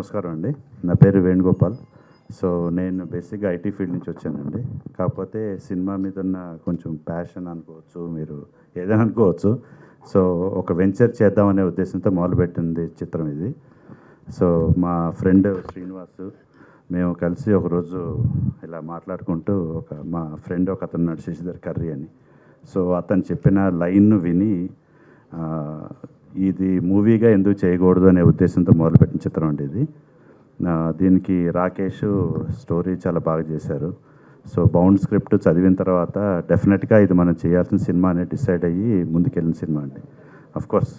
నమస్కారం అండి. నా పేరు వేణుగోపాల్. సో నేను బేసిక్గా ఐటీ ఫీల్డ్ నుంచి వచ్చానండి. కాకపోతే సినిమా మీద ఉన్న కొంచెం ప్యాషన్ అనుకోవచ్చు, మీరు ఏదైనా అనుకోవచ్చు. సో ఒక వెంచర్ చేద్దామనే ఉద్దేశంతో మొదలుపెట్టింది చిత్రం ఇది. సో మా ఫ్రెండ్ శ్రీనివాస్, మేము కలిసి ఒకరోజు ఇలా మాట్లాడుకుంటూ మా ఫ్రెండ్ ఒక అతను ఉన్నాడు శశిధర్ కర్రీ అని. సో అతను చెప్పిన లైన్ను విని ఇది మూవీగా ఎందుకు చేయకూడదు అనే ఉద్దేశంతో మొదలుపెట్టిన చిత్రం అండి ఇది. దీనికి రాకేష్ స్టోరీ చాలా బాగా చేశారు. సో బౌండ్ స్క్రిప్ట్ చదివిన తర్వాత డెఫినెట్గా ఇది మనం చేయాల్సిన సినిమా అని డిసైడ్ అయ్యి ముందుకెళ్ళిన సినిమా అండి. అఫ్కోర్స్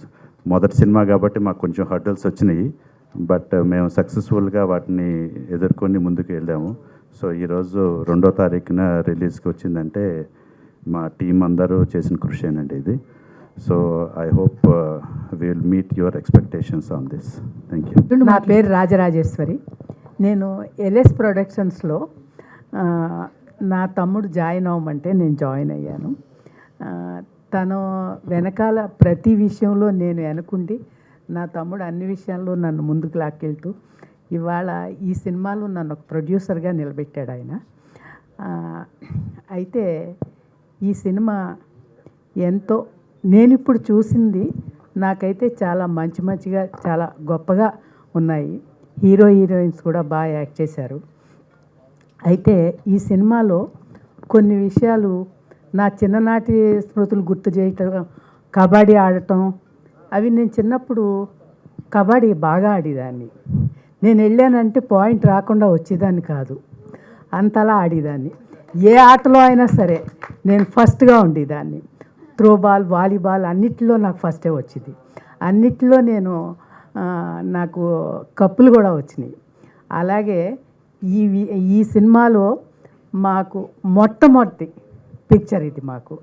మొదటి సినిమా కాబట్టి మాకు కొంచెం హర్డల్స్ వచ్చినాయి, బట్ మేము సక్సెస్ఫుల్గా వాటిని ఎదుర్కొని ముందుకు వెళ్ళాము. సో ఈరోజు 2వ తారీఖున రిలీజ్కి వచ్చిందంటే మా టీం అందరూ చేసిన కృషి ఇది. So I hope will meet your expectations on this. Thank you. నా పేరు రాజరాజేశ్వరి. నేను ఎల్ఎస్ ప్రొడక్షన్స్లో నా తమ్ముడు జాయిన్ అవ్వమంటే నేను జాయిన్ అయ్యాను. తను వెనకాల ప్రతి విషయంలో నేను వెనుకుండి నా తమ్ముడు అన్ని విషయాల్లో నన్ను ముందుకు లాక్కెళ్తూ ఇవాళ ఈ సినిమాలో నన్ను ఒక ప్రొడ్యూసర్గా నిలబెట్టాడు ఆయన. అయితే ఈ సినిమా ఎంతో నేను ఇప్పుడు చూసింది నాకైతే చాలా మంచిగా చాలా గొప్పగా ఉన్నాయి. హీరో హీరోయిన్స్ కూడా బాగా యాక్ట్ చేశారు. అయితే ఈ సినిమాలో కొన్ని విషయాలు నా చిన్ననాటి స్మృతులు గుర్తు చేయటం, కబడ్డీ ఆడటం, అవి నేను చిన్నప్పుడు కబడ్డీ బాగా ఆడేదాన్ని. నేను వెళ్ళానంటే పాయింట్ రాకుండా వచ్చేదాన్ని కాదు, అంతలా ఆడేదాన్ని. ఏ ఆటలో అయినా సరే నేను ఫస్ట్గా ఉండేదాన్ని. త్రోబాల్, వాలీబాల్ అన్నిటిలో నాకు ఫస్టే వచ్చింది. అన్నిటిలో నాకు కప్పులు కూడా వచ్చినాయి. అలాగే ఈ సినిమాలో మాకు మొట్టమొదటి పిక్చర్ ఇది. మాకు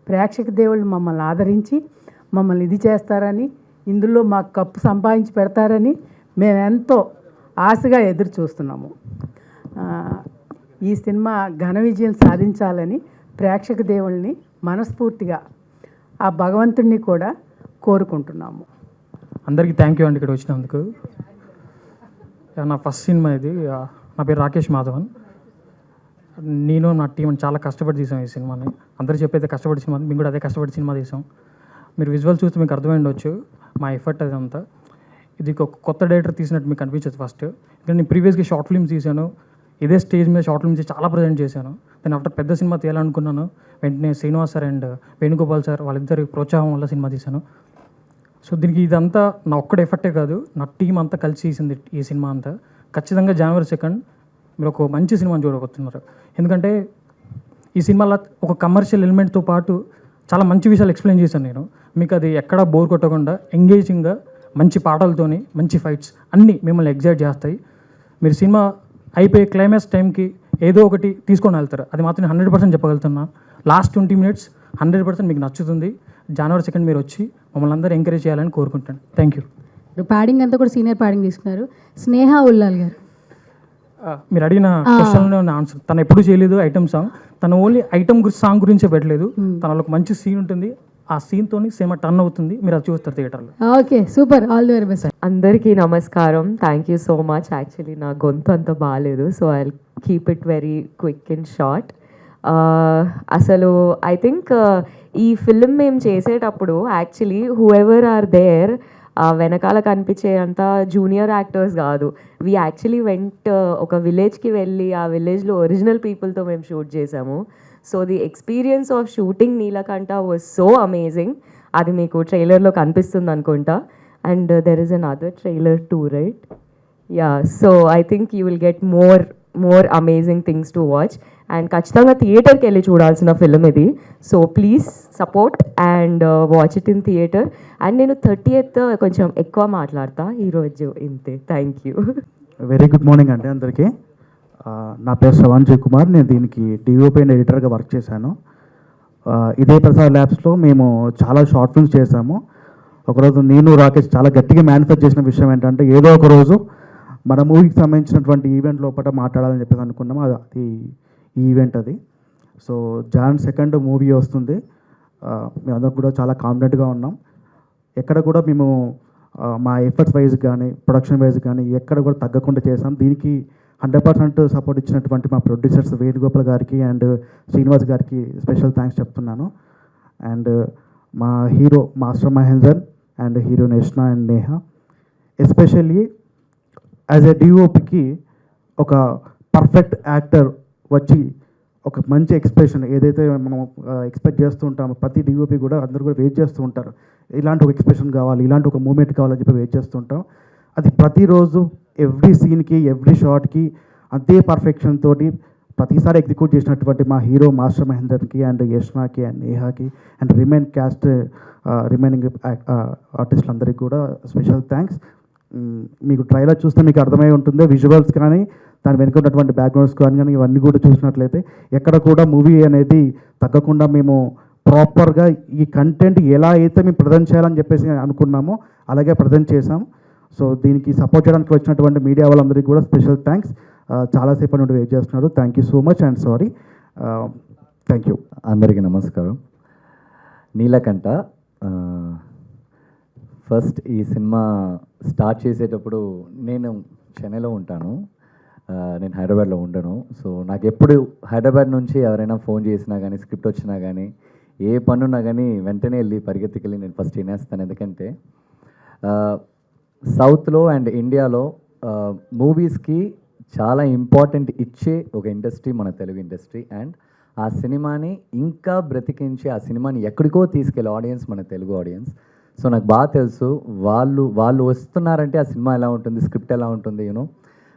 ప్రేక్షక దేవుళ్ళు మమ్మల్ని ఆదరించి మమ్మల్ని ఇది చేస్తారని, ఇందులో మాకు కప్పు సంపాదించి పెడతారని మేము ఎంతో ఆశగా ఎదురు చూస్తున్నాము. ఈ సినిమా ఘన విజయం సాధించాలని ప్రేక్షక దేవుళ్ళని మనస్ఫూర్తిగా ఆ భగవంతుడిని కూడా కోరుకుంటున్నాము. అందరికీ థ్యాంక్ యూ అండి ఇక్కడ వచ్చినందుకు. నా ఫస్ట్ సినిమా ఇది. నా పేరు రాకేష్ మాధవన్. నేను నా టీం చాలా కష్టపడి తీసాం ఈ సినిమాని. అందరూ చెప్పైతే కష్టపడి సినిమా, మేము కూడా అదే కష్టపడి సినిమా తీసాం. మీరు విజువల్ చూస్తే మీకు అర్థమై ఉండొచ్చు మా ఎఫర్ట్ అదంతా. ఇది ఒక కొత్త డైరెక్టర్ తీసినట్టు మీకు అనిపించదు ఫస్ట్. ఎందుకంటే నేను ప్రీవియస్గా షార్ట్ ఫిల్మ్స్ తీశాను, ఇదే స్టేజ్ మీద షార్ట్ ఫిల్మ్స్ చాలా ప్రజెంట్ చేశాను. దాని ఆఫ్టర్ పెద్ద సినిమా తీయాలనుకున్నాను. వెంటనే Srinivas sir and Venugopal sir వాళ్ళిద్దరి ప్రోత్సాహం వల్ల సినిమా తీశాను. సో దీనికి ఇదంతా నా ఒక్కడే ఎఫర్టే కాదు, నా టీం అంతా కలిసి తీసింది ఈ సినిమా అంతా. ఖచ్చితంగా January 2 మీరు ఒక మంచి సినిమాని చూడబోతున్నారు. ఎందుకంటే ఈ సినిమాలో ఒక కమర్షియల్ ఎలిమెంట్తో పాటు చాలా మంచి విషయాలు ఎక్స్ప్లెయిన్ చేశాను నేను. మీకు అది ఎక్కడా బోర్ కొట్టకుండా ఎంగేజింగ్గా మంచి పాటలతోని మంచి ఫైట్స్ అన్నీ మిమ్మల్ని ఎగ్జైట్ చేస్తాయి. మీరు సినిమా అయిపోయే క్లైమాక్స్ టైంకి ఏదో ఒకటి తీసుకొని వెళ్తారు. అది మాత్రం నేను 100% చెప్పగలుగుతున్నా. లాస్ట్ 20 minutes 100% మీకు నచ్చుతుంది. January 2 మీరు వచ్చి మమ్మల్ని అందరూ ఎంకరేజ్ చేయాలని కోరుకుంటాను. Thank you. ప్యాడింగ్ అంతా కూడా సీనియర్ ప్యాడింగ్ తీసుకున్నారు. స్నేహ ఉల్లాల్ గారు, మీరు అడిగిన క్వశ్చన్లో ఆన్సర్. తను ఎప్పుడు చేయలేదు ఐటమ్ సాంగ్. తను ఓన్లీ ఐటమ్ సాంగ్ గురించే పెట్టలేదు. తనలో ఒక మంచి సీన్ ఉంటుంది, ఆ సీన్తోని సినిమా టర్న్ అవుతుంది. మీరు అది చూస్తారు థియేటర్లో. Okay, super, all the very best. అందరికీ నమస్కారం. Thank you so much. Actually నా గొంతు అంత బాగాలేదు, so I keep it very quick and short. అసలు ఐ థింక్ ఈ ఫిల్మ్ మేము చేసేటప్పుడు actually whoever are there వెనకాల కనిపించే అంత జూనియర్ యాక్టర్స్ కాదు. వీ యాక్చువల్లీ వెంట్ ఒక విలేజ్కి వెళ్ళి ఆ విలేజ్లో ఒరిజినల్ పీపుల్తో మేము షూట్ చేసాము. So the experience of shooting Neelakanta was so amazing. అది మీకు ట్రైలర్లో కనిపిస్తుంది అనుకుంటా. And there is another trailer too, right? Yeah, so I think you will get more amazing things to watch. And ఖచ్చితంగా థియేటర్కి వెళ్ళి చూడాల్సిన ఫిల్మ్ ఇది. So please support and watch it in theatre. And నేను 30th కొంచెం ఎక్కువ మాట్లాడతా ఈరోజు, ఇంతే. Thank you. Very good morning అండి అందరికీ. నా పేరు శ్రవణ్జయ్ కుమార్. నేను దీనికి డిఓపి అండ్ ఎడిటర్గా వర్క్ చేశాను. ఇదే ప్రసాద్ ల్యాబ్స్లో మేము చాలా షార్ట్ ఫిల్మ్స్ చేశాము. ఒకరోజు నేను రాకేష్ చాలా గట్టిగా మేనిఫెస్ట్ చేసిన విషయం ఏంటంటే ఏదో ఒక రోజు మన మూవీకి సంబంధించినటువంటి ఈవెంట్ లోపల మాట్లాడాలని చెప్పేసి అనుకున్నాము. అది ఈ ఈవెంట్ అది. సో January 2 మూవీ వస్తుంది. మేమందరం కూడా చాలా కాన్ఫిడెంట్గా ఉన్నాం. ఎక్కడ కూడా మేము మా ఎఫర్ట్స్ వైజ్ కానీ ప్రొడక్షన్ వైజ్ కానీ ఎక్కడ కూడా తగ్గకుండా చేసాం. దీనికి 100% సపోర్ట్ ఇచ్చినటువంటి మా ప్రొడ్యూసర్స్ వేణుగోపాల్ గారికి అండ్ శ్రీనివాస్ గారికి స్పెషల్ థ్యాంక్స్ చెప్తున్నాను. అండ్ మా hero master Mahender and heroine Yashna and Neha, especially as a డిఓపికి ఒక పర్ఫెక్ట్ యాక్టర్ వచ్చి ఒక మంచి ఎక్స్ప్రెషన్ ఏదైతే మనం ఎక్స్పెక్ట్ చేస్తూ ఉంటామో, ప్రతి డిఓపి కూడా అందరూ కూడా వెయిట్ చేస్తూ ఉంటారు, ఇలాంటి ఒక ఎక్స్ప్రెషన్ కావాలి, ఇలాంటి ఒక మూమెంట్ కావాలని చెప్పి వెయిట్ చేస్తూ ఉంటాం. అది ప్రతిరోజు ఎవ్రీ సీన్కి ఎవ్రీ షాట్కి అంతే పర్ఫెక్షన్ తోటి ప్రతిసారి ఎగ్జిక్యూట్ చేసినటువంటి మా హీరో మాస్టర్ మహేందర్కి అండ్ యష్నాకి అండ్ నేహాకి అండ్ రిమైనింగ్ ఆర్టిస్టులందరికీ కూడా స్పెషల్ థ్యాంక్స్. మీకు ట్రైలర్ చూస్తే మీకు అర్థమై ఉంటుంది, విజువల్స్ కానీ దాని వెనుక ఉన్నటువంటి బ్యాక్గ్రౌండ్స్ కానీ ఇవన్నీ కూడా చూసినట్లయితే ఎక్కడ కూడా మూవీ అనేది తగ్గకుండా మేము ప్రాపర్గా ఈ కంటెంట్ ఎలా అయితే మేము ప్రజెంట్ చేయాలని చెప్పేసి అనుకున్నామో అలాగే ప్రజెంట్ చేసాం. సో దీనికి సపోర్ట్ చేయడానికి వచ్చినటువంటి మీడియా వాళ్ళందరికీ కూడా స్పెషల్ థ్యాంక్స్. చాలాసేపు నుండి వెయిట్ చేస్తున్నారు. Thank you so much and sorry. Thank you. అందరికీ నమస్కారం. నీలకంఠ, ఫస్ట్ ఈ సినిమా స్టార్ట్ చేసేటప్పుడు నేను చెన్నైలో ఉంటాను, నేను హైదరాబాద్లో ఉండను. సో నాకు ఎప్పుడు హైదరాబాద్ నుంచి ఎవరైనా ఫోన్ చేసినా కానీ స్క్రిప్ట్ వచ్చినా కానీ ఏ పనున్నా కానీ వెంటనే వెళ్ళి పరిగెత్తుకెళ్ళి నేను ఫస్ట్ వినేస్తాను. ఎందుకంటే సౌత్లో అండ్ ఇండియాలో మూవీస్కి చాలా ఇంపార్టెంట్ ఇచ్చే ఒక ఇండస్ట్రీ మన తెలుగు ఇండస్ట్రీ. అండ్ ఆ సినిమాని ఇంకా బ్రతికించి ఆ సినిమాని ఎక్కడికో తీసుకెళ్ళే ఆడియన్స్ మన తెలుగు ఆడియన్స్. సో నాకు బాగా తెలుసు వాళ్ళు వస్తున్నారంటే ఆ సినిమా ఎలా ఉంటుంది, స్క్రిప్ట్ ఎలా ఉంటుంది, యూనో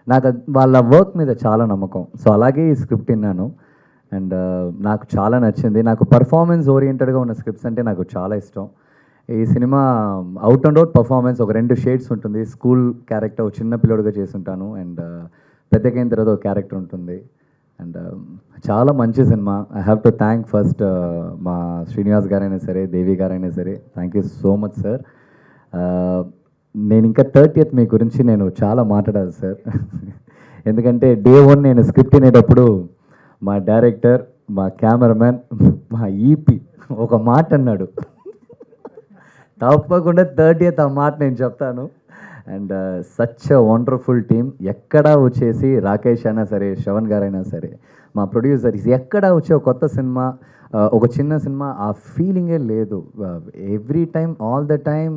నాకు వాళ్ళ వర్క్ మీద చాలా నమ్మకం. సో అలాగే ఈ స్క్రిప్ట్ విన్నాను అండ్ నాకు చాలా నచ్చింది. నాకు పర్ఫార్మెన్స్ ఓరియంటెడ్గా ఉన్న స్క్రిప్ట్స్ అంటే నాకు చాలా ఇష్టం. ఈ cinema out and out performance, ఒక 2 షేడ్స్ ఉంటుంది. స్కూల్ క్యారెక్టర్ చిన్న పిల్లోడుగా చేసుంటాను అండ్ పెద్దగైన తర్వాత ఒక క్యారెక్టర్ ఉంటుంది. అండ్ చాలా మంచి cinema. I have to thank first మా శ్రీనివాస్ గారైనా సరే, దేవి గారైనా సరే, thank you so much sir. నేను ఇంకా 30th మీ గురించి నేను చాలా మాట్లాడాలి సార్. ఎందుకంటే డే 1 నేను స్క్రిప్ట్ వినేటప్పుడు మా డైరెక్టర్, మా కెమెరామ్యాన్, మా ఈపీ ఒక మాట అన్నాడు. తప్పకుండా 30th ఆ మాట నేను చెప్తాను. And such a wonderful team. ఎక్కడా వచ్చేసి రాకేష్ అయినా సరే, శ్రవణ్ గారైనా సరే, మా ప్రొడ్యూసర్స్ ఎక్కడా వచ్చే ఒక కొత్త సినిమా, ఒక చిన్న సినిమా ఆ ఫీలింగే లేదు. Every time, all the time,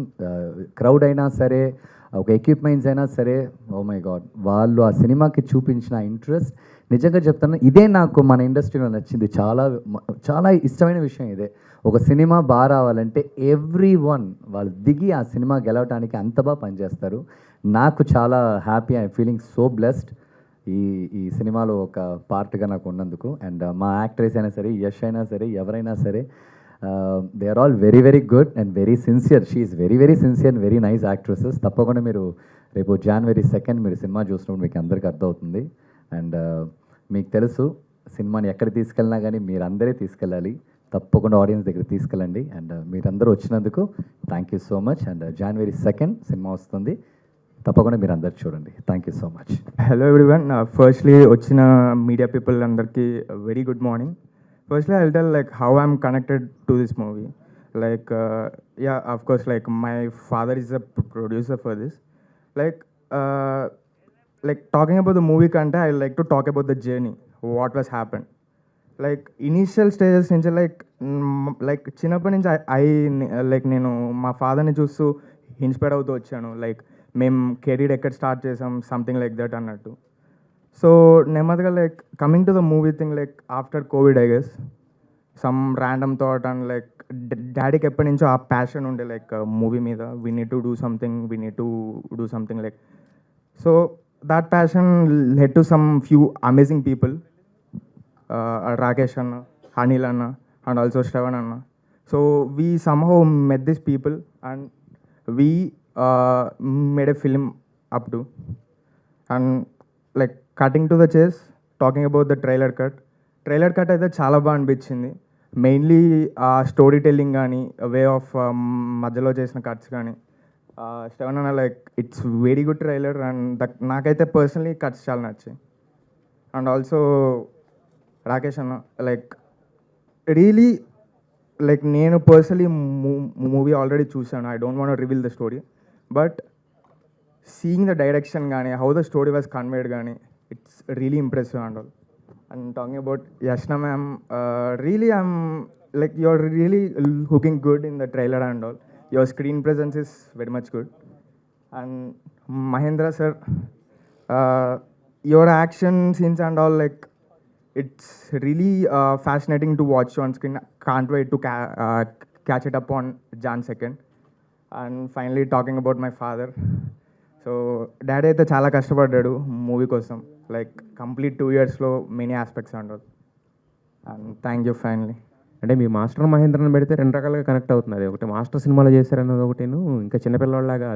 crowd అయినా సరే, ఒక ఎక్విప్మెంట్స్ అయినా సరే, ఓ మై గాడ్, వాళ్ళు ఆ సినిమాకి చూపించిన ఇంట్రెస్ట్ నిజంగా చెప్తాను, ఇదే నాకు మన ఇండస్ట్రీలో నచ్చింది. చాలా చాలా ఇష్టమైన విషయం ఇదే. ఒక సినిమా బాగా రావాలంటే ఎవ్రీ వన్ వాళ్ళు దిగి ఆ సినిమా గెలవడానికి అంత బాగా పనిచేస్తారు. నాకు చాలా happy, I feeling so blessed ఈ సినిమాలో ఒక పార్ట్గా నాకు ఉన్నందుకు. అండ్ మా యాక్ట్రెస్ అయినా సరే, యష్ అయినా సరే, ఎవరైనా సరే, they are all very very good and very sincere. She is very very sincere and very nice actresses. తప్పకుండా మీరు రేపు January 2 మీరు సినిమా చూసినప్పుడు మీకు అందరికీ అర్థమవుతుంది. అండ్ మీకు తెలుసు, సినిమాని ఎక్కడ తీసుకెళ్ళినా కానీ మీరందరే తీసుకెళ్ళాలి. తప్పకుండా ఆడియన్స్ దగ్గర తీసుకెళ్ళండి. అండ్ మీరందరూ వచ్చినందుకు thank you so much. And January 2 cinema వస్తుంది, తప్పకుండా మీరు అందరు చూడండి. Thank you so much. Hello everyone. Firstly వచ్చిన మీడియా పీపుల్ అందరికీ very good morning. Firstly I'll tell like how I'm connected to this movie. Like yeah, of course, like my father is a producer for this. Like talking about the movie content, I like to talk about the journey, what was happened. Like initial stages నుంచి like చిన్నప్పటి నుంచి like నేను మా ఫాదర్ని చూస్తూ inspire అవుతూ వచ్చాను. Like మేము కెరీర్ ఎక్కడ స్టార్ట్ చేసాం, సంథింగ్ లైక్ దట్ అన్నట్టు. సో నెమ్మదిగా like coming to the movie thing, like after Covid I guess some random thought and like డాడీకి ఎప్పటి నుంచో ఆ ప్యాషన్ ఉండే లైక్ మూవీ మీద. We need to do something like. So that passion led to some few amazing people, Rakesh Anna, Anil Anna, and also Shravan Anna. So we somehow met these people and we made a film up to. And like cutting to the chase, talking about the trailer cut అయితే చాలా బాగా అనిపించింది. Mainly ఆ story telling కానీ, way of మధ్యలో చేసిన cuts కానీ, శ్రవణ్ అన్న like it's very good trailer. And నాకైతే పర్సనలీ కట్స్ చాలా నచ్చాయి. అండ్ ఆల్సో రాకేష్ అన్న లైక్ రియలీ లైక్ నేను పర్సనలీ మూవీ ఆల్రెడీ చూశాను. I don't want reveal the story, but seeing the direction కానీ how the story was conveyed కానీ it's really impressive and all. And talking about Yashna ma'am, really I'm like you're really looking good in the trailer and all. Your screen presence is very much good. And Mahendra sir, your action scenes and all, like it's really fascinating to watch on screen. Can't wait to catch it up on Jan 2nd. And finally talking about my father. So daddy అయితే చాలా కష్టపడ్డాడు movie కోసం, like complete 2 yearsలో many aspects and all. And thank you finally. అంటే మీ master మహేంద్రని పెడితే 2 రకాలుగా connect అవుతుంది. అది ఒకటి మాస్టర్ సినిమాలో చేశారన్నది ఒకటిను, ఇంకా చిన్నపిల్లవాళ్ళలాగా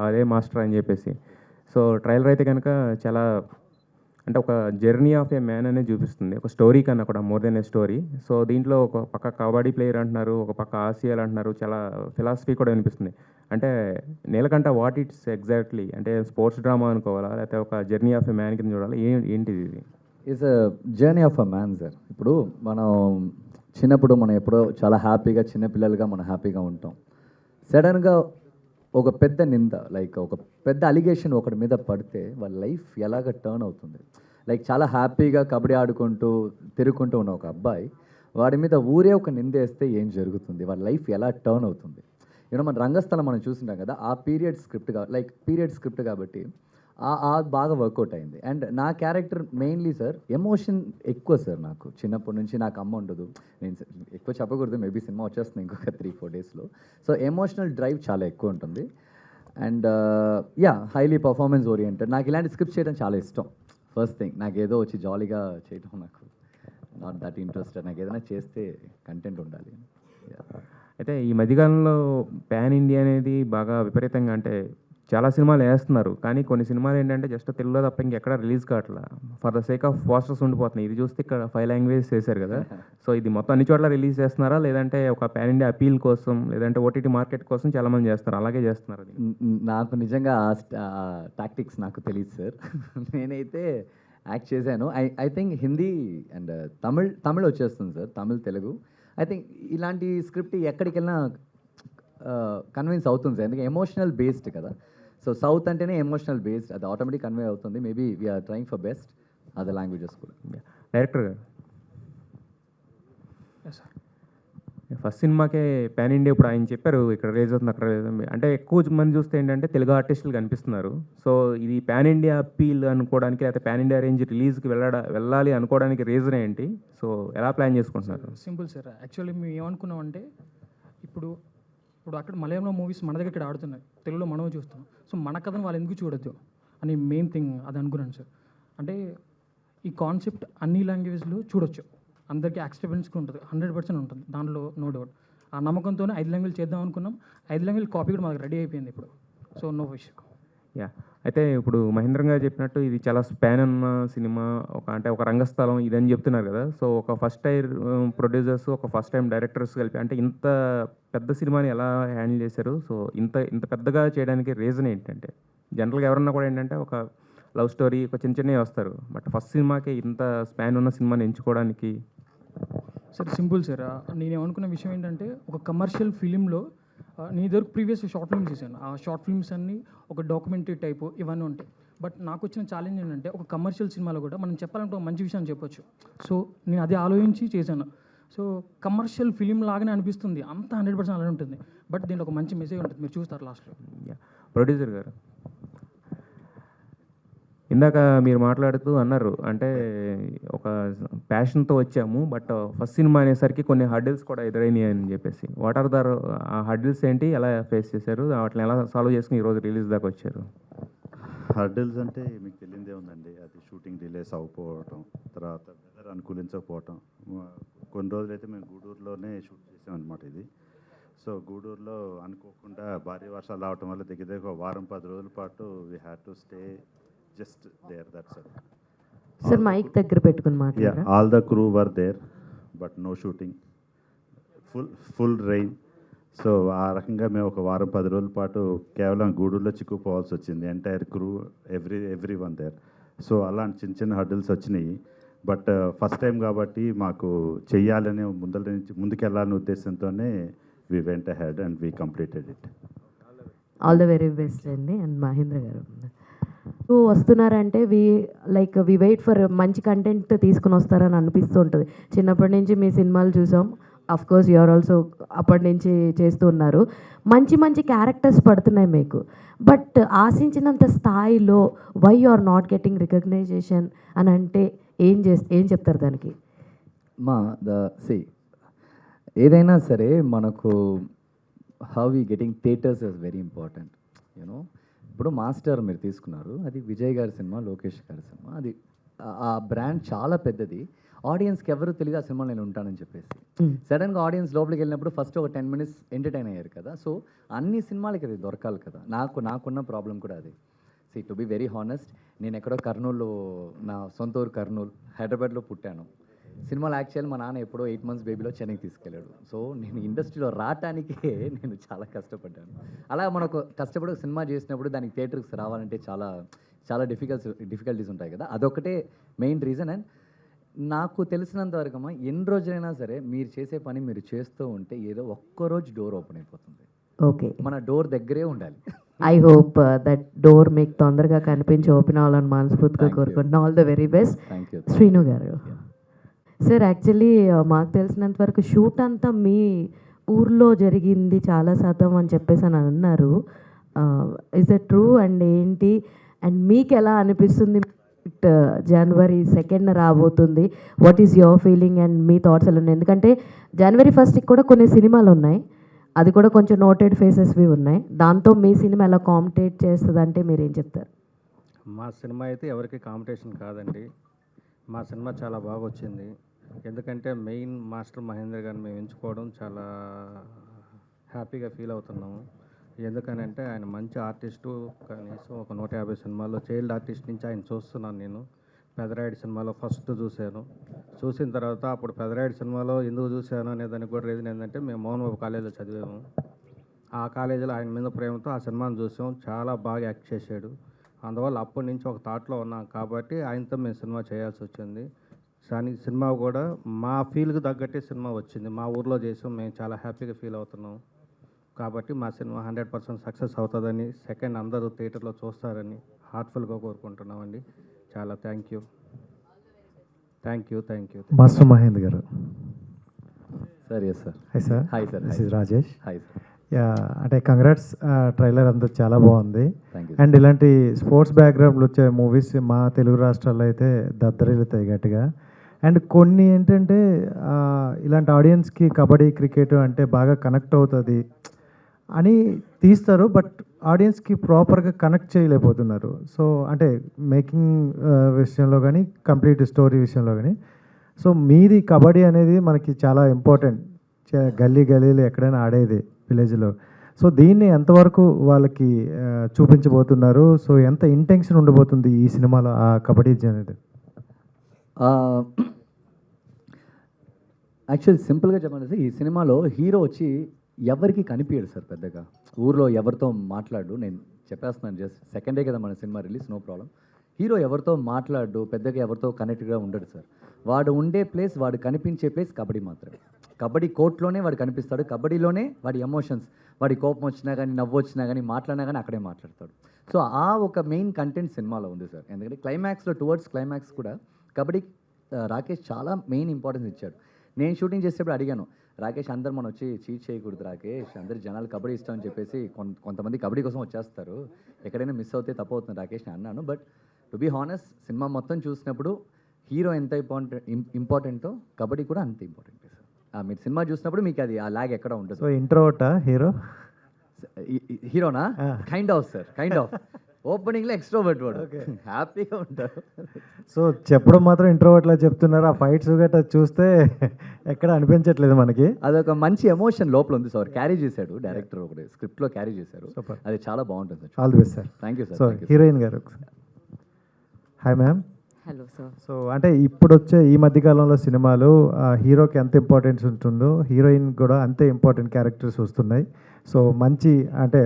అదే మాస్టర్ అని చెప్పేసి. సో ట్రైలర్ అయితే కనుక చాలా అంటే ఒక జర్నీ ఆఫ్ ఏ మ్యాన్ అనేది చూపిస్తుంది, ఒక స్టోరీ కన్నా కూడా మోర్ దెన్ ఏ స్టోరీ. సో దీంట్లో ఒక పక్క కబడ్డీ ప్లేయర్ అంటున్నారు, ఒక పక్క ఆసియాలు అంటున్నారు, చాలా ఫిలాసఫీ కూడా అనిపిస్తుంది. అంటే నీలకంఠ వాట్ ఇట్స్ ఎగ్జాక్ట్లీ, అంటే స్పోర్ట్స్ డ్రామా అనుకోవాలా లేకపోతే ఒక జర్నీ ఆఫ్ ఏ మ్యాన్ కింద చూడాలా, ఏంటిది ఇది? Is a journey of a man sir. ఇప్పుడు మనం చిన్నప్పుడు మనం ఎప్పుడో చాలా హ్యాపీగా చిన్నపిల్లలుగా మనం హ్యాపీగా ఉంటాం. సడన్గా ఒక పెద్ద నింద, లైక్ ఒక పెద్ద అలిగేషన్ ఒకటి మీద పడితే వాళ్ళ లైఫ్ ఎలాగ టర్న్ అవుతుంది. లైక్ చాలా హ్యాపీగా కబడ్డీ ఆడుకుంటూ తిరుగుకుంటూ ఉన్న ఒక అబ్బాయి వాడి మీద ఊరే ఒక నిందేస్తే ఏం జరుగుతుంది, వాళ్ళ లైఫ్ ఎలా టర్న్ అవుతుంది. మన రంగస్థలం మనం చూస్తుంటాం కదా, ఆ పీరియడ్ స్క్రిప్ట్ కాబట్టి బాగా వర్కౌట్ అయింది. అండ్ నా క్యారెక్టర్ మెయిన్లీ సార్ ఎమోషన్ ఎక్కువ సార్. నాకు చిన్నప్పటి నుంచి నాకు అమ్మ ఉండదు, నేను ఎక్కువ చెప్పకూడదు, మేబీ సినిమా వచ్చేస్తుంది ఇంకొక 3-4 daysలో. సో ఎమోషనల్ డ్రైవ్ చాలా ఎక్కువ ఉంటుంది. And highly performance oriented. నాకు ఇలాంటి స్క్రిప్ట్ చేయడం చాలా ఇష్టం. ఫస్ట్ థింగ్, నాకు ఏదో వచ్చి జాలీగా చేయడం నాకు నాట్ దట్ ఇంట్రెస్టెడ్. నాకు ఏదైనా చేస్తే కంటెంట్ ఉండాలి. అయితే ఈ మధ్యకాలంలో పాన్ ఇండియా అనేది బాగా విపరీతంగా, అంటే చాలా సినిమాలు వేస్తున్నారు, కానీ కొన్ని సినిమాలు ఏంటంటే జస్ట్ తెలుగులో తప్ప ఇంకెక్కడ రిలీజ్ కావట్లా, for the sake of posters ఉండిపోతున్నాయి. ఇది చూస్తే ఇక్కడ 5 languages చేశారు కదా. సో ఇది మొత్తం అన్ని చోట్ల రిలీజ్ చేస్తున్నారా, లేదంటే ఒక పాన్ ఇండియా అపీల్ కోసం, లేదంటే ఓటీటీ మార్కెట్ కోసం చాలామంది చేస్తున్నారు, అలాగే చేస్తున్నారు? నాకు నిజంగా టాక్టిక్స్ నాకు తెలియదు సార్. నేనైతే యాక్ట్ చేశాను. I think Hindi and Tamil వచ్చేస్తుంది sir, Tamil Telugu. I think ఇలాంటి స్క్రిప్ట్ ఎక్కడికి వెళ్ళినా కన్విన్స్ అవుతుంది సార్, ఎందుకంటే ఎమోషనల్ బేస్డ్ కదా. సో సౌత్ అంటేనే ఎమోషనల్ బేస్డ్, అది ఆటోమేటిక్ కన్వే అవుతుంది. Maybe we're trying for best other languages కూడా. డైరెక్టర్ గారు, ఫస్ట్ సినిమాకే పాన్ ఇండియా, ఇప్పుడు ఆయన చెప్పారు ఇక్కడ రిలీజ్ అవుతుంది అక్కడ రిలీజ్ అవుతుంది, అంటే ఎక్కువ మంది చూస్తే ఏంటంటే తెలుగు ఆర్టిస్టులు కనిపిస్తున్నారు. సో ఇది పాన్ ఇండియా అప్పీల్ అనుకోవడానికి, లేకపోతే పాన్ ఇండియా రేంజ్ రిలీజ్కి వెళ్ళాలి అనుకోవడానికి రీజన్ ఏంటి? సో ఎలా ప్లాన్ చేసుకుంటున్నారు? సింపుల్ సార్, యాక్చువల్లీ మేము ఏమనుకున్నామంటే ఇప్పుడు అక్కడ మలయాళంలో మూవీస్ మన దగ్గర ఇక్కడ ఆడుతున్నాయి, తెలుగులో మనం చూస్తున్నాం. సో మన కథను వాళ్ళు ఎందుకు చూడొద్దు అని మెయిన్ థింగ్ అది అనుకున్నాను సార్. అంటే ఈ కాన్సెప్ట్ అన్ని లాంగ్వేజ్లో చూడొచ్చు, అందరికీ యాక్సెప్టెన్స్గా ఉంటుంది, 100% ఉంటుంది, దాంట్లో నో డౌట్. ఆ నమ్మకంతోనే 5 languages చేద్దాం అనుకున్నాం. 5 language కాపీ కూడా మాకు రెడీ అయిపోయింది ఇప్పుడు. So no issue. యా, అయితే ఇప్పుడు మహేంద్రన్ గారు చెప్పినట్టు ఇది చాలా స్పాన్ ఉన్న సినిమా, ఒక రంగస్థలం ఇదని చెప్తున్నారు కదా. సో ఒక ఫస్ట్ టైం ప్రొడ్యూసర్స్, ఒక ఫస్ట్ టైం డైరెక్టర్స్ కలిపి అంటే ఇంత పెద్ద సినిమాని ఎలా హ్యాండిల్ చేశారు? సో ఇంత పెద్దగా చేయడానికి రీజన్ ఏంటంటే, జనరల్గా ఎవరన్నా కూడా ఏంటంటే ఒక లవ్ స్టోరీ, ఒక చిన్నవి వస్తారు, బట్ ఫస్ట్ సినిమాకి ఇంత స్పాన్ ఉన్న సినిమాని ఎంచుకోవడానికి? సార్ సింపుల్ సార్, నేను ఏమనుకున్న విషయం ఏంటంటే ఒక కమర్షియల్ ఫిలింలో నేను ఇద్దరు ప్రీవియస్ షార్ట్ ఫిల్మ్స్ చేశాను. ఆ షార్ట్ ఫిల్మ్స్ అన్నీ ఒక డాక్యుమెంటరీ టైపు ఇవన్నీ ఉంటాయి. బట్ నాకు వచ్చిన ఛాలెంజ్ ఏంటంటే ఒక కమర్షియల్ సినిమాలో కూడా మనం చెప్పాలంటే ఒక మంచి విషయం చెప్పొచ్చు. సో నేను అదే ఆలోచించి చేశాను. సో కమర్షియల్ ఫిలిం లాగానే అనిపిస్తుంది, అంత 100% అలానే ఉంటుంది, బట్ దీంట్లో ఒక మంచి మెసేజ్ ఉంటుంది, మీరు చూస్తారు లాస్ట్లో. ప్రొడ్యూసర్ గారు, ఇందాక మీరు మాట్లాడుతూ అన్నారు అంటే ఒక ప్యాషన్తో వచ్చాము, బట్ ఫస్ట్ సినిమా అనేసరికి కొన్ని హర్డిల్స్ కూడా ఎదురైనాయి అని చెప్పేసి. వాట్ ఆర్ ఆ హర్డిల్స్ ఏంటి, ఎలా ఫేస్ చేశారు, వాటిని ఎలా సాల్వ్ చేసుకుని ఈరోజు రిలీజ్ దాకా వచ్చారు? హర్డిల్స్ అంటే మీకు తెలియదే ఉందండి, అది షూటింగ్ డిలేస్ అవ్వకపోవటం, తర్వాత వెదర్ అనుకూలించకపోవటం. కొన్ని రోజులైతే మేము గూడూరులోనే షూట్ చేసామన్నమాట ఇది. సో గూడూరులో అనుకోకుండా భారీ వర్షాలు రావటం వల్ల దగ్గర ఒక 10 రోజుల పాటు we had to stay just there, that's it. Sir, mic దగ్గర పెట్టుకొని మాట్లాడరా? Yeah, all the crew were there, but no shooting. Full rain. So ఆ రకంగా మేము ఒక 10 రోజుల పాటు కేవలం గూడూరులో చిక్కుపోవాల్సి వచ్చింది, entire crew, everyone there. So అలాంటి చిన్న హర్డిల్స్ వచ్చినాయి. బట్ ఫస్ట్ టైం కాబట్టి మాకు చెయ్యాలని ముందుకెళ్ళాలనే ఉద్దేశంతోనే we went ahead and we completed it. All the very best అండి. అండ్ మహేంద్ర గారు వస్తున్నారంటే వి వెయిట్ ఫర్ మంచి కంటెంట్ తీసుకుని వస్తారని అనిపిస్తూ ఉంటుంది. చిన్నప్పటి నుంచి మీ సినిమాలు చూసాం, అఫ్ కోర్స్ యూఆర్ ఆల్సో అప్పటి నుంచి చేస్తూ ఉన్నారు. మంచి మంచి క్యారెక్టర్స్ పడుతున్నాయి మీకు. బట్ ఆశించినంత స్థాయిలో why you are not getting recognition అని అంటే ఏం చెప్తారు దానికి? ఏదైనా సరే మనకు how we getting theatres is very important. You know ఇప్పుడు మాస్టర్ మీరు తీసుకున్నారు, అది విజయ్ గారి సినిమా, లోకేష్ గారి సినిమా. అది ఆ బ్రాండ్ చాలా పెద్దది. ఆడియన్స్కి ఎవరు తెలియదు ఆ సినిమా నేను ఉంటానని చెప్పేసి. సడన్గా ఆడియన్స్ లోపలికి వెళ్ళినప్పుడు ఫస్ట్ ఒక 10 minutes ఎంటర్టైన్ అయ్యారు కదా. సో అన్ని సినిమాలకి అది దొరకాలి కదా. నాకున్న ప్రాబ్లం కూడా అది. టు బి వెరీ హానెస్ట్, నేను ఎక్కడో కర్నూలు, నా సొంత ఊరు కర్నూలు, హైదరాబాద్లో పుట్టాను. సినిమాలో యాక్చువల్ మా నాన్న ఎప్పుడో 8 months బేబీలో చెన్నైకి తీసుకెళ్ళాడు. సో నేను ఇండస్ట్రీలో రావటానికే నేను చాలా కష్టపడ్డాను. అలా మనకు కష్టపడి ఒక సినిమా చేసినప్పుడు దానికి థియేటర్కి రావాలంటే చాలా చాలా డిఫికల్టీస్ ఉంటాయి కదా. అదొకటే మెయిన్ రీజన్. అండ్ నాకు తెలిసినంత వరకు అమ్మా, ఎన్ని రోజులైనా సరే మీరు చేసే పని మీరు చేస్తూ ఉంటే ఏదో ఒక్కరోజు డోర్ ఓపెన్ అయిపోతుంది. ఓకే, మన డోర్ దగ్గరే ఉండాలి. ఐ హోప్ దట్ డోర్ మీకు తొందరగా కనిపించి ఓపెన్ అవ్వాలని మనస్ఫూర్తిగా కోరుకుంటున్నాను. All the very best. Thank you. Srinu గారు సార్, యాక్చువల్లీ మాకు తెలిసినంత వరకు షూట్ అంతా మీ ఊర్లో జరిగింది చాలా శాతం అని చెప్పేసి అని అన్నారు. Is that true? అండ్ ఏంటి, అండ్ మీకు ఎలా అనిపిస్తుంది? January 2nd రాబోతుంది. What is your feeling and me thoughts ఎలా ఉన్నాయి? ఎందుకంటే January 1st కూడా కొన్ని సినిమాలు ఉన్నాయి, అది కూడా కొంచెం నోటెడ్ ఫేసెస్వి ఉన్నాయి. దాంతో మీ సినిమా ఎలా కాంపిటేట్ చేస్తుంది అంటే మీరు ఏం చెప్తారు? మా సినిమా అయితే ఎవరికి కాంపిటీషన్ కాదండి. మా సినిమా చాలా బాగా వచ్చింది. ఎందుకంటే మెయిన్ మాస్టర్ మహేంద్ర గారిని మేము ఎంచుకోవడం చాలా హ్యాపీగా ఫీల్ అవుతున్నాము. ఎందుకనంటే ఆయన మంచి ఆర్టిస్టు. కనీసం ఒక 150 సినిమాల్లో చైల్డ్ ఆర్టిస్ట్ నుంచి ఆయన చూస్తున్నాను నేను. పెదరాయుడు సినిమాలో ఫస్ట్ చూశాను. చూసిన తర్వాత అప్పుడు పెదరాయుడు సినిమాలో ఎందుకు చూశాను అనే దానికి కూడా రీజన్ ఏంటంటే, మేము మోహన్ బాబు కాలేజీలో చదివాము. ఆ కాలేజీలో ఆయన మీద ప్రేమతో ఆ సినిమాను చూసాం. చాలా బాగా యాక్ట్ చేశాడు. అందువల్ల అప్పటి నుంచి ఒక థాట్లో ఉన్నాం కాబట్టి ఆయనతో మేము సినిమా చేయాల్సి వచ్చింది. కానీ సినిమా కూడా మా ఫీల్కి తగ్గట్టే సినిమా వచ్చింది. మా ఊర్లో చేసాం, మేము చాలా హ్యాపీగా ఫీల్ అవుతున్నాం. కాబట్టి మా సినిమా 100% సక్సెస్ అవుతుందని, సెకండ్ అందరూ థియేటర్లో చూస్తారని హార్ట్ఫుల్గా కోరుకుంటున్నామండి. చాలా థ్యాంక్ యూ. మాస్టర్ మహేంద్ర గారు. Sir yes sir. Hi sir. Hi sir. This is Rajesh. Hi sir. Yeah, అంటే కంగ్రాట్స్, ట్రైలర్ అంతా చాలా బాగుంది. Thank you. అండ్ ఇలాంటి స్పోర్ట్స్ బ్యాక్గ్రౌండ్లో వచ్చే మూవీస్ మా తెలుగు రాష్ట్రాల్లో అయితే దద్దరిల్లుతాయి గట్టిగా. అండ్ కొన్ని ఏంటంటే ఇలాంటి ఆడియన్స్కి కబడ్డీ, క్రికెట్ అంటే బాగా కనెక్ట్ అవుతుంది అని తీస్తారు, బట్ ఆడియన్స్కి ప్రాపర్గా కనెక్ట్ చేయలేకపోతున్నారు. సో అంటే మేకింగ్ విషయంలో కానీ, కంప్లీట్ స్టోరీ విషయంలో కానీ. సో మీది కబడ్డీ అనేది మనకి చాలా ఇంపార్టెంట్, గల్లీలో ఎక్కడైనా ఆడేది విలేజ్లో. సో దీన్ని ఎంతవరకు వాళ్ళకి చూపించబోతున్నారు? సో ఎంత ఇంటెన్షన్ ఉండబోతుంది ఈ సినిమాలో ఆ కబడ్డీ అనేది? యాక్చువల్లీ సింపుల్గా చెప్పాలంటే ఈ సినిమాలో హీరో వచ్చి ఎవరికి కనిపించడు సార్ పెద్దగా. ఊర్లో ఎవరితో మాట్లాడు, నేను చెప్పేస్తున్నాను, జస్ట్ సెకండ్ డే కదా మన cinema release, no problem. Hero ఎవరితో మాట్లాడు, పెద్దగా ఎవరితో కనెక్ట్గా ఉండడు సార్. వాడు ఉండే ప్లేస్, వాడు కనిపించే ప్లేస్ కబడ్డీ మాత్రమే. కబడ్డీ కోర్టులోనే వాడు కనిపిస్తాడు, కబడ్డీలోనే వాడి ఎమోషన్స్, వాడి కోపం వచ్చినా కానీ, నవ్వు వచ్చినా కానీ, మాట్లాడినా కానీ అక్కడే మాట్లాడతాడు. సో ఆ ఒక మెయిన్ కంటెంట్ సినిమాలో ఉంది సార్. ఎందుకంటే క్లైమాక్స్లో, టువర్డ్స్ క్లైమాక్స్ కూడా కబడ్డీ రాకేష్ చాలా మెయిన్ ఇంపార్టెన్స్ ఇచ్చాడు. నేను షూటింగ్ చేసేటప్పుడు అడిగాను, రాకేష్ అందరు మనం వచ్చి చీట్ చేయకూడదు రాకేష్, అందరు జనాలు కబడ్డీ ఇష్టం అని చెప్పేసి కొంతమంది కబడ్డీ కోసం వచ్చేస్తారు, ఎక్కడైనా మిస్ అవుతే తప్పు అవుతుంది రాకేష్ అని అన్నాను. But to be honest, cinema మొత్తం చూసినప్పుడు హీరో ఎంత ఇంపార్టెంటో కబడ్డీ కూడా అంత ఇంపార్టెంట్ సార్. మీరు సినిమా చూసినప్పుడు మీకు అది ఆ లాగ్ ఎక్కడ ఉంటుంది. సో ఇంట్రోవర్టా హీరోనా? Kind of sir, kind of. ఓపెనింగ్లో ఎక్స్ట్రోవర్ట్ వాడు, హ్యాపీగా ఉంటారు. సో చెప్పడం మాత్రం ఇంట్రోవర్ట్లా చెప్తున్నారు, ఆ ఫైట్స్ గట్రా చూస్తే ఎక్కడ అనిపించట్లేదు మనకి. అదొక మంచి ఎమోషన్ లోపల ఉంది సార్, క్యారీ చేశాడు డైరెక్టర్, ఒకటి స్క్రిప్ట్లో క్యారీ చేశారు. అది చాలా బాగుంటుంది sir. All the best sir. Thank you sir. So heroine గారు. Hi ma'am. Hello sir. So అంటే ఇప్పుడు వచ్చే ఈ మధ్యకాలంలో సినిమాలు హీరోకి ఎంత ఇంపార్టెన్స్ ఉంటుందో హీరోయిన్ కూడా అంతే ఇంపార్టెంట్ క్యారెక్టర్స్ వస్తున్నాయి. సో మంచి అంటే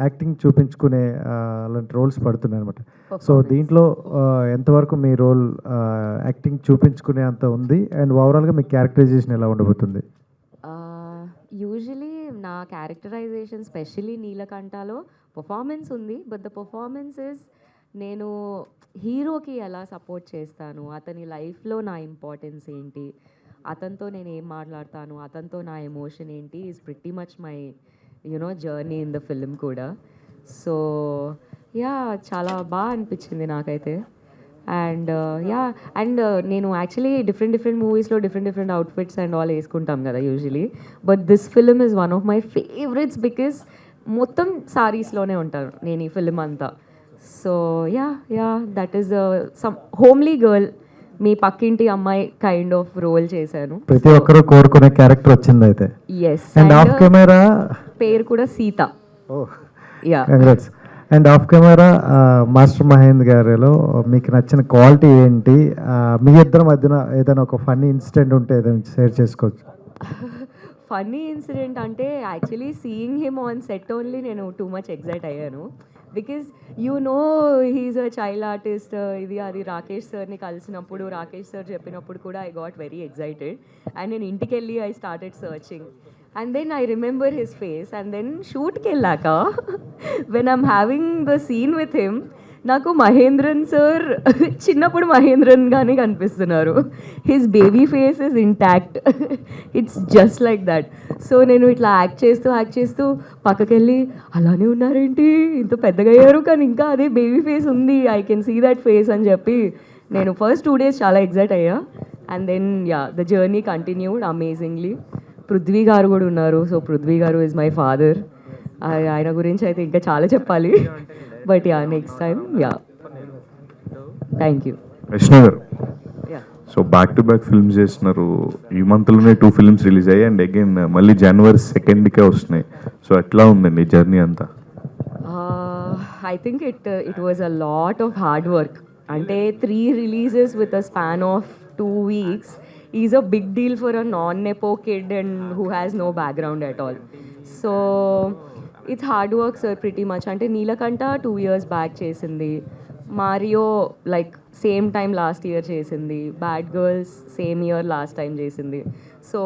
యాక్టింగ్ చూపించుకునే అలాంటి రోల్స్ పడుతున్నాయి అనమాట. సో దీంట్లో ఎంతవరకు మీ రోల్ యాక్టింగ్ చూపించుకునే అంత ఉంది, అండ్ ఓవరాల్గా మీ క్యారెక్టరైజేషన్ ఎలా ఉండబోతుంది? యూజువలీ నా క్యారెక్టరైజేషన్ స్పెషలీ నీలకంఠలో పర్ఫార్మెన్స్ ఉంది, బట్ ద పర్ఫార్మెన్స్ ఇస్ నేను హీరోకి ఎలా సపోర్ట్ చేస్తాను, అతని లైఫ్లో నా ఇంపార్టెన్స్ ఏంటి, అతనితో నేను ఏం మాట్లాడతాను, అతనితో నా ఎమోషన్ ఏంటి is pretty much my journey in the film కూడా. సో యా చాలా బాగా అనిపించింది నాకైతే. అండ్ అండ్ నేను యాక్చువల్లీ డిఫరెంట్ మూవీస్లో డిఫరెంట్ అవుట్ఫిట్స్ అండ్ ఆల్ వేసుకుంటాం కదా usually, but this film is one of my favourites because మొత్తం సారీస్లోనే ఉంటాను నేను ఈ ఫిల్మ్ అంతా. So that is some homely girl, మీ పక్కింటి అమ్మాయి కైండ్ ఆఫ్ రోల్ చేశాను. ప్రతి ఒక్కరు కోరుకునే క్యారెక్టర్ వచ్చింది అయితే. ఎస్, అండ్ ఆఫ్ కెమెరా పేరు కూడా Sita. Yeah, congrats. And of camera master Mahendra గారిలో మీకు నచ్చిన క్వాలిటీ ఏంటి? మీ ఇద్దరి మధ్యన ఏదైనా ఒక ఫన్నీ ఇన్సిడెంట్ ఉంటే ఏదైనా షేర్ చేసుకోవచ్చు. ఫన్నీ ఇన్సిడెంట్ అంటే actually seeing him on set only నేను టూ మచ్ ఎగ్జైట్ అయ్యాను. Because he is a child artist. ఇది అది రాకేష్ సార్ని కలిసినప్పుడు రాకేష్ సార్ చెప్పినప్పుడు కూడా I got very excited. And నేను ఇంటికి వెళ్ళి I started searching. And then I remember his face. And then shoot ke laka, when I'm having the scene with him, నాకు మహేంద్రన్ సార్ చిన్నప్పుడు మహేంద్రన్ గానే కనిపిస్తున్నారు. His baby face is intact, it's just like that. So నేను ఇట్లా act చేస్తూ పక్కకెళ్ళి అలానే ఉన్నారేంటి, ఇంత పెద్దగా అయ్యారు కానీ ఇంకా అదే బేబీ ఫేస్ ఉంది, I can see that face అని చెప్పి నేను ఫస్ట్ 2 days చాలా ఎగ్జైట్ అయ్యా. And then the journey continued amazingly. Prithvi గారు కూడా ఉన్నారు. సో పృథ్వీ గారు ఈజ్ మై ఫాదర్. ఆయన గురించి అయితే ఇంకా చాలా చెప్పాలి, but next time. Thank you. Vishnu గారు, so back to back films చేస్తున్నారు. ఈ మంత్లోనే 2 films రిలీజ్ అయ్యాయి అండ్ అగైన్ మళ్ళీ January 2nd వస్తున్నాయి. సో ఎట్లా ఉందండి జర్నీ అంతా? I think it was a lot of hard work. అంటే 3 releases with a span of 2 weeks is a big deal for a non-nepo kid and who has no background at all. So it's hard work, sir, pretty much. Ante Neelakanta 2 years back chesindi, Mario like same time last year chesindi, Bad Girls same year last time chesindi. So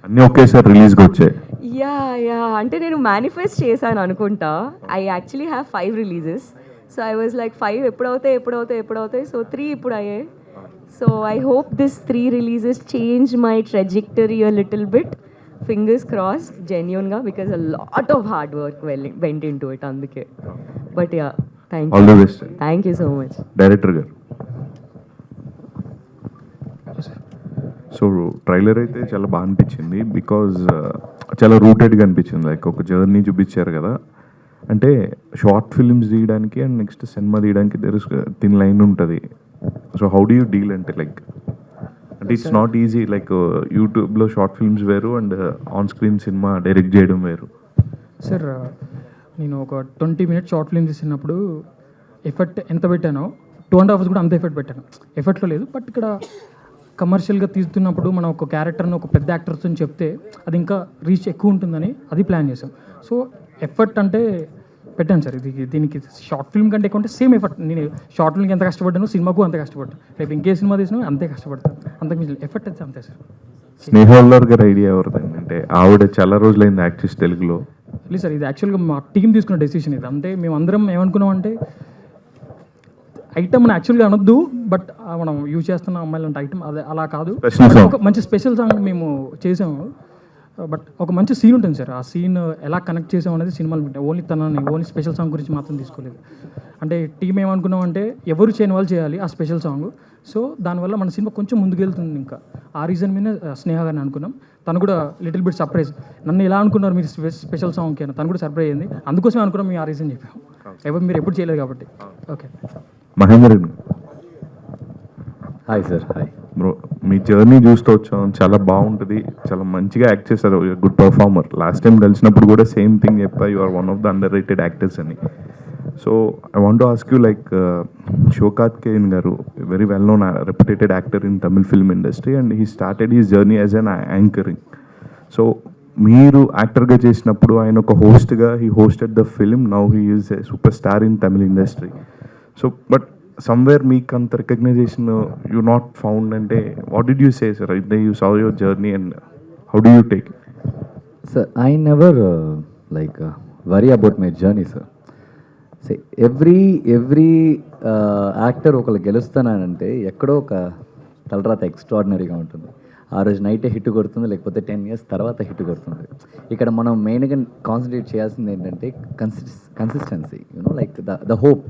అన్నీ ఒకేసారి రిలీజ్కి వచ్చాయి. Yeah అంటే నేను manifest చేశాను అనుకుంటా. I actually have 5 releases. So I was like 5 ఎప్పుడవుతాయి. So 3 ఇప్పుడు అయ్యాయి. So I hope this 3 releases change my trajectory a little bit. Fingers crossed, genuine ga, because a lot of hard work went into it అందుకే. But yeah, thank you. All the best. Thank you so much. Director గారు, so trailer అయితే చాలా బాగా అనిపించింది because చాలా రూటెడ్గా అనిపించింది. Like ఒక journey చూపించారు కదా. అంటే షార్ట్ ఫిల్మ్స్ తీయడానికి అండ్ నెక్స్ట్ సినిమా తీయడానికి దెర్ ఇస్ థిన్ లైన్ ఉంటుంది. So how do you deal అంటే ఇట్స్ నాట్ ఈజీ. లైక్ యూట్యూబ్లో షార్ట్ ఫిల్మ్స్ వేరు and on screen cinema direct చేయడం వేరు. సార్ నేను ఒక 20 minutes షార్ట్ ఫిల్మ్ తీసినప్పుడు ఎఫర్ట్ ఎంత పెట్టానో 2.5 hours కూడా అంత ఎఫర్ట్ పెట్టాను. ఎఫర్ట్లో లేదు, బట్ ఇక్కడ కమర్షియల్గా తీస్తున్నప్పుడు మనం ఒక క్యారెక్టర్ని ఒక పెద్ద యాక్టర్తో చెప్తే అది ఇంకా రీచ్ ఎక్కువ ఉంటుందని అది ప్లాన్ చేసాం. సో ఎఫర్ట్ అంటే పెట్టాను సార్. దీనికి షార్ట్ ఫిల్మ్ కంటే ఎక్కువ అంటే సేమ్ ఎఫర్ట్. నేను షార్ట్ ఫిల్మ్కి ఎంత కష్టపడ్డాను సినిమాకు అంతే కష్టపడ్డాను. రేపు ఇంకే సినిమా తీసినా అంతే కష్టపడతాను. అంతకు మించి ఎఫర్ట్ అయితే అంతే సార్. స్నేహోల్లర్ గారి ఐడియా ఎవరిదండి? అంటే ఆవిడ చాలా రోజులైంది యాక్ట్ చేసి తెలుగులో. లేదు సార్, ఇది యాక్చువల్గా మా టీం తీసుకున్న డెసిషన్ ఇది. అంటే మేము అందరం ఏమనుకున్నాం అంటే ఐటమ్ మనం యాక్చువల్గా అనొద్దు, బట్ మనం యూజ్ చేస్తున్న అమ్మాయిలు అంటే ఐటమ్ అదే అలా కాదు. ఒక మంచి స్పెషల్ సాంగ్ మేము చేసాము, బట్ ఒక మంచి సీన్ ఉంటుంది సార్. ఆ సీన్ ఎలా కనెక్ట్ చేసాం అనేది సినిమాలు ఉంటాయి. ఓన్లీ స్పెషల్ సాంగ్ గురించి మాత్రం తీసుకోలేదు. అంటే టీం ఏమనుకున్నాం అంటే ఎవరు చేయని వాళ్ళు చేయాలి ఆ స్పెషల్ సాంగ్. సో దానివల్ల మన సినిమా కొంచెం ముందుకెళ్తుంది. ఇంకా ఆ రీజన్ మీద స్నేహ గారిని అనుకున్నాం. తను కూడా లిటిల్ బిట్ సర్ప్రైజ్. నన్ను ఎలా అనుకున్నారు మీరు స్పెషల్ సాంగ్కి అని తను కూడా సర్ప్రైజ్ అయింది. అందుకోసం అనుకున్నాం మేము ఆ రీజన్ చెప్పాము. మీరు ఎప్పుడు చేయలేదు కాబట్టి. Okay Mahendra, hi sir. Hi bro, మీ జర్నీ చూస్తూ వచ్చాం. చాలా బాగుంటుంది, చాలా మంచిగా యాక్ట్ చేశారు. Good performer. లాస్ట్ టైం కలిసినప్పుడు కూడా సేమ్ థింగ్ చెప్పా, you are one of the underrated actors అని. So I want to ask you, like Sivakarthikeyan గారు, very well known reputed actor in Tamil film industry and he started his journey as an anchoring. So మీరు యాక్టర్గా చేసినప్పుడు ఆయన ఒక హోస్ట్గా he hosted the film. Now he is a super star in Tamil industry. So but somewhere మీకు అంత recognition you not found అంటే what did you say sir? అంటే you saw your journey and how do you take? Sir, I never worry about my journey, sir. See, every actor ఒకళ్ళు గెలుస్తున్నానంటే ఎక్కడో ఒక తలరాత ఎక్స్ట్రాడినరీగా ఉంటుంది. ఆ రోజు నైటే హిట్ కొడుతుంది, లేకపోతే 10 years తర్వాత హిట్ కొడుతుంది. ఇక్కడ మనం మెయిన్గా కాన్సన్ట్రేట్ చేయాల్సింది ఏంటంటే కన్సిస్టెన్సీ, లైక్ ద హోప్.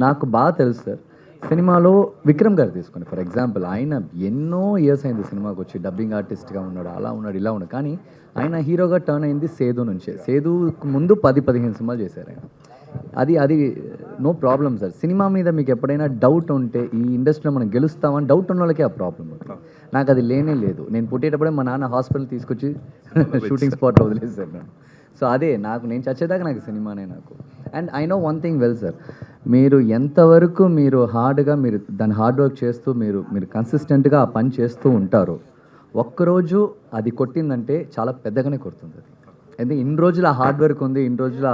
నాకు బాగా తెలుసు సార్, సినిమాలో విక్రమ్ గారు తీసుకోండి ఫర్ ఎగ్జాంపుల్. ఆయన ఎన్నో ఇయర్స్ అయింది సినిమాకి వచ్చి, డబ్బింగ్ ఆర్టిస్ట్గా ఉన్నాడు, అలా ఉన్నాడు, ఇలా ఉన్నాడు. కానీ ఆయన హీరోగా టర్న్ అయింది సేదు నుంచే. సేదుకు ముందు 10-15 సినిమాలు చేశారు ఆయన. అది నో ప్రాబ్లం సార్. సినిమా మీద మీకు ఎప్పుడైనా డౌట్ ఉంటే, ఈ ఇండస్ట్రీలో మనం గెలుస్తామని డౌట్ ఉన్న వాళ్ళకే ఆ ప్రాబ్లం ఉంటుంది. నాకు అది లేనే లేదు. నేను పుట్టేటప్పుడే మా నాన్న హాస్పిటల్ తీసుకొచ్చి షూటింగ్ స్పాట్లో వదిలేశారు నన్ను. సో అదే నేను చచ్చేదాకా నాకు సినిమానే నాకు. And I know one thing well sir, మీరు ఎంతవరకు మీరు హార్డ్గా మీరు దాన్ని హార్డ్ వర్క్ చేస్తూ మీరు కన్సిస్టెంట్గా ఆ పని చేస్తూ ఉంటారో, ఒక్కరోజు అది కొట్టిందంటే చాలా పెద్దగానే కొడుతుంది అది. ఎందుకంటే ఇన్ని రోజులు ఆ హార్డ్ వర్క్ ఉంది, ఇన్ని రోజులు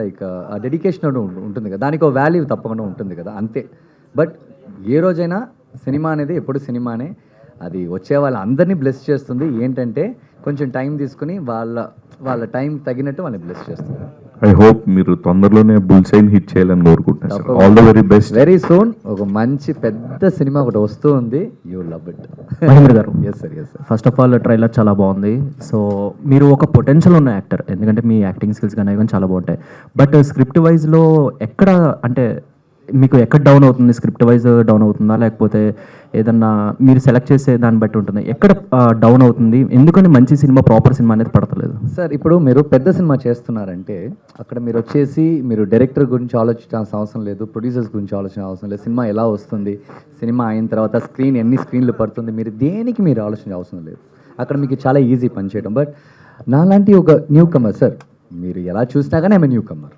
లైక్ ఆ డెడికేషన్ ఉంటుంది కదా, దానికి ఒక వాల్యూ తప్పకుండా ఉంటుంది కదా, అంతే. బట్ ఏ రోజైనా సినిమా అనేది ఎప్పుడు సినిమానే. అది వచ్చే వాళ్ళందరినీ బ్లెస్ చేస్తుంది. ఏంటంటే కొంచెం టైం తీసుకుని వాళ్ళ టైం తగినట్టు వాళ్ళని బ్లెస్ చేస్తుంది. ఐ హోప్ మీరు తొందరలోనే బుల్సైన్ హిట్ చేయాలని కోరుకుంటున్నాను. All the very best. Very soon ఒక మంచి పెద్ద సినిమా ఒకటి వస్తూ ఉంది. You love it. మహేంద్ర గారు, yes sir. First of all trailer చాలా బాగుంది. సో మీరు ఒక పొటెన్షియల్ ఉన్న యాక్టర్, ఎందుకంటే మీ యాక్టింగ్ స్కిల్స్ కానీ ఇవన్నీ చాలా బాగుంటాయి. బట్ స్క్రిప్ట్ వైజ్లో ఎక్కడ అంటే మీకు ఎక్కడ డౌన్ అవుతుంది? స్క్రిప్ట్ వైజ్ డౌన్ అవుతుందా, లేకపోతే ఏదన్నా మీరు సెలెక్ట్ చేసే దాన్ని బట్టి ఉంటుంది? ఎక్కడ డౌన్ అవుతుంది? ఎందుకని మంచి సినిమా, ప్రాపర్ సినిమా అనేది పడతలేదు? సార్, ఇప్పుడు మీరు పెద్ద సినిమా చేస్తున్నారంటే అక్కడ మీరు వచ్చేసి మీరు డైరెక్టర్ గురించి ఆలోచించాల్సిన అవసరం లేదు, ప్రొడ్యూసర్స్ గురించి ఆలోచించాల్సిన అవసరం లేదు, సినిమా ఎలా వస్తుంది, సినిమా అయిన తర్వాత ఎన్ని స్క్రీన్లు పడుతుంది, మీరు దేనికి మీరు ఆలోచించే అవసరం లేదు. అక్కడ మీకు చాలా ఈజీ పని చేయడం. బట్ నాలాంటి ఒక న్యూ కమర్ సార్, మీరు ఎలా చూసినా కానీ ఐఎమ్ న్యూ కమర్.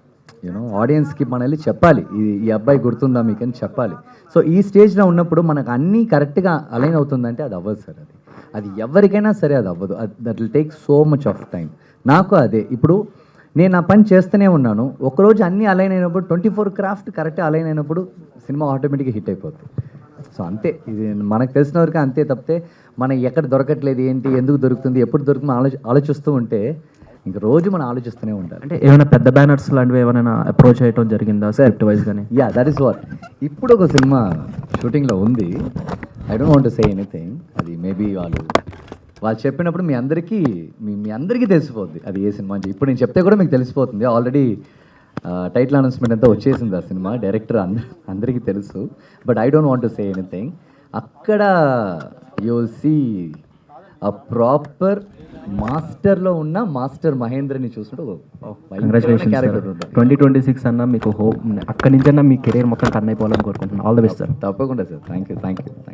ఆడియన్స్కి మనం వెళ్ళి చెప్పాలి, ఈ అబ్బాయి గుర్తుందా మీకు అని చెప్పాలి. సో ఈ స్టేజ్లో ఉన్నప్పుడు మనకు అన్నీ కరెక్ట్గా అలైన్ అవుతుందంటే అది అవ్వదు సార్. అది ఎవరికైనా సరే అది అవ్వదు. That will take so much of time. నాకు అదే ఇప్పుడు నేను ఆ పని చేస్తూనే ఉన్నాను. ఒకరోజు అన్నీ అలైన్ అయినప్పుడు 24 క్రాఫ్ట్ కరెక్ట్గా అలైన్ అయినప్పుడు సినిమా ఆటోమేటిక్గా హిట్ అయిపోతుంది. సో అంతే, ఇది మనకు తెలిసిన వరకు అంతే. తప్పితే మనకి ఎక్కడ దొరకట్లేదు, ఏంటి, ఎందుకు దొరుకుతుంది, ఎప్పుడు దొరుకుతుంది ఆలోచిస్తూ ఉంటే ఇంకా రోజు మనం ఆలోచిస్తూనే ఉంటారు. అంటే ఏమైనా పెద్ద బ్యానర్స్ లాంటివి ఏమైనా అప్రోచ్ చేయడం జరిగిందా స్క్రిప్ట్ వైజ్ కానీ? Yeah, that is what. ఇప్పుడు ఒక సినిమా షూటింగ్లో ఉంది. I don't want to say anything. అది మేబీ వాళ్ళు చెప్పినప్పుడు మీ అందరికీ తెలిసిపోద్ది అది ఏ సినిమా అని. ఇప్పుడు నేను చెప్తే కూడా మీకు తెలిసిపోతుంది. ఆల్రెడీ టైటిల్ అనౌన్స్మెంట్ అంతా వచ్చేసింది ఆ సినిమా. డైరెక్టర్ అందరికీ తెలుసు. But I don't want to say anything. అక్కడ యూ విల్ సీ ఆ ప్రాపర్ మాస్టర్లో ఉన్న మాస్టర్ మహేంద్రని చూసినట్టు కంగ్రాచులేషన్స్ సార్. 2026 అన్న మీకు హోప్, అక్కడి నుంచి అన్న మీ కెరీర్ మొత్తం టర్న్ అయిపోవాలని కోరుకుంటున్నాను. All the best sir. తప్పకుండా సార్. Thank you.